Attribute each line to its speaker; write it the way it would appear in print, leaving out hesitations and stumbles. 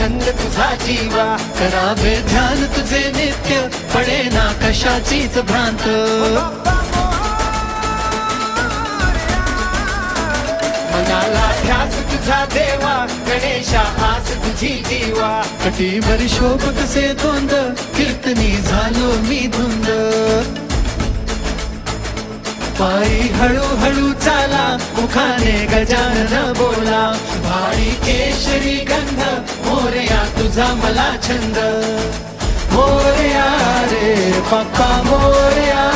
Speaker 1: छंद तुझा जीवा, करावे ध्यान तुझे नित्य, पडे ना कशाचीच भ्रांत. मनाला ध्यास तुझा देवा, गणेशा आस तुझी जीवा, कटीवर शोभ कसे धोंद, कीर्तनी झालो मी धुंद. पायी हळूहळू चाला, मुखाने गजानन बोला, भारी केशरी गंध, मोरया तुझा मला छंद. मोरया रे बाप्पा मोरया.